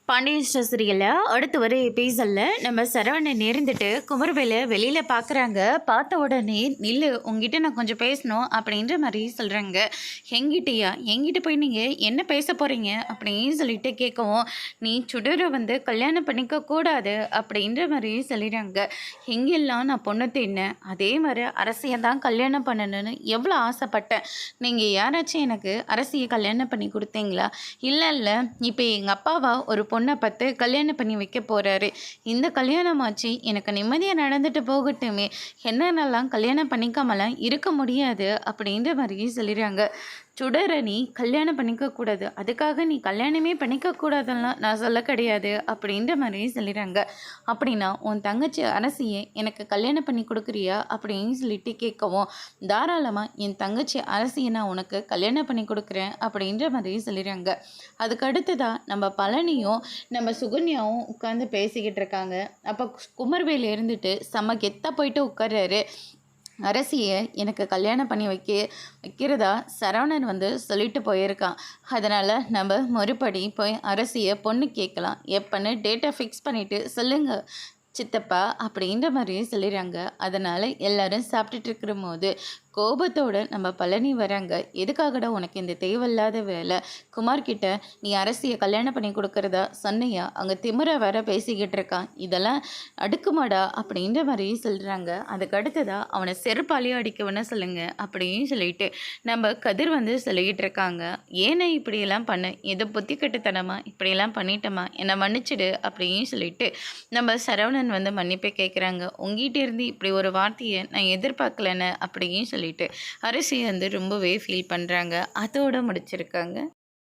Pandian store சீரியலில் அடுத்து வர எபிசோடில் நம்ம சரவணன் இருந்துட்டு குமரவேலை வெளியில் பார்க்குறாங்க. பார்த்த உடனே நில்லு, உங்ககிட்ட நான் கொஞ்சம் பேசணும் அப்படின்ற மாதிரி சொல்கிறாங்க. எங்கிட்டயா? எங்கிட்ட போய் நீங்கள் என்ன பேச போகிறீங்க அப்படின்னு சொல்லிட்டு கேட்கவும், நீ சுடரை கல்யாணம் பண்ணிக்க கூடாது அப்படின்ற மாதிரி சொல்லிடுறாங்க. எங்கெல்லாம் நான் பொண்ணு தேடினேன், அதே மாதிரி அரசியை தான் கல்யாணம் பண்ணணும்னு எவ்வளோ ஆசைப்பட்டேன். நீங்கள் யாராச்சும் எனக்கு அரசியை கல்யாணம் பண்ணி கொடுத்தீங்களா? இல்லை, இப்போ எங்கள் அப்பாவா ஒரு பொண்ணை பார்த்து கல்யாணம் பண்ணி வைக்க போகிறாரு. இந்த கல்யாணமாச்சு எனக்கு நிம்மதியாக நடந்துட்டு போகட்டுமே, என்னென்னலாம் கல்யாணம் பண்ணிக்காமலாம் இருக்க முடியாது அப்படின்ற மாதிரி சொல்லிடுறாங்க. சுடரை நீ கல்யாணம் பண்ணிக்கக்கூடாது, அதுக்காக நீ கல்யாணமே பண்ணிக்கக்கூடாதுலாம் நான் சொல்ல கிடையாது அப்படின்ற மாதிரி சொல்லிடுறாங்க. அப்படின்னா உன் தங்கச்சி அரசியை எனக்கு கல்யாணம் பண்ணி கொடுக்குறியா அப்படின்னு சொல்லிட்டு கேட்கவும், தாராளமாக என் தங்கச்சி அரசியை நான் உனக்கு கல்யாணம் பண்ணி கொடுக்குறேன் அப்படின்ற மாதிரி சொல்லிடுறாங்க. அதுக்கு அடுத்ததான் நம்ம பழனியும் நம்ம சுகன்யாவும் உட்காந்து பேசிக்கிட்டு இருக்காங்க. அப்போ குமர்வேல் இருந்துட்டு செம்ம கெத்தாக போயிட்டு உட்கார்றாரு. அரசியை எனக்கு கல்யாணம் பண்ணி வைக்கிறதா சரவணன் சொல்லிட்டு போயிருக்கான். அதனால் நம்ம மறுபடி போய் அரசியை பொண்ணு கேட்கலாம். எப்போன்னு டேட்டை ஃபிக்ஸ் பண்ணிவிட்டு சொல்லுங்கள் சித்தப்பா அப்படின்ற மாதிரி சொல்லிடுறாங்க. அதனால் எல்லோரும் சாப்பிட்டுட்டு இருக்கிற போது கோபத்தோடு நம்ம பழனி வராங்க. எதுக்காகடா உனக்கு இந்த தேவையில்லாத வேலை? குமார்கிட்ட நீ அரசியை கல்யாணம் பண்ணி கொடுக்குறதா சொன்னையா? அங்கே திமிர வேற பேசிக்கிட்டு இருக்கான், இதெல்லாம் அடுக்குமாடா அப்படின்ற மாதிரி சொல்கிறாங்க. அதுக்கு அடுத்ததா அவனை செருப்பாலியாக அடிக்கவன சொல்லுங்க அப்படின்னு சொல்லிட்டு நம்ம கதிர் சொல்லிக்கிட்டு இருக்காங்க. ஏன்னா இப்படியெல்லாம் பண்ண, ஏதோ புத்தி கட்டுத்தனமா இப்படியெல்லாம் பண்ணிட்டோமா, என்னை மன்னிச்சிடு அப்படின்னு சொல்லிட்டு நம்ம சரவணன் மன்னிப்பை கேட்குறாங்க. உங்ககிட்ட இருந்து இப்படி ஒரு வார்த்தையை நான் எதிர்பார்க்கலன்னு அப்படின்னு சொல்லிட்டு அரசி ரொம்பவே ஃபீல் பண்ணுறாங்க. அதோடு முடிச்சிருக்காங்க.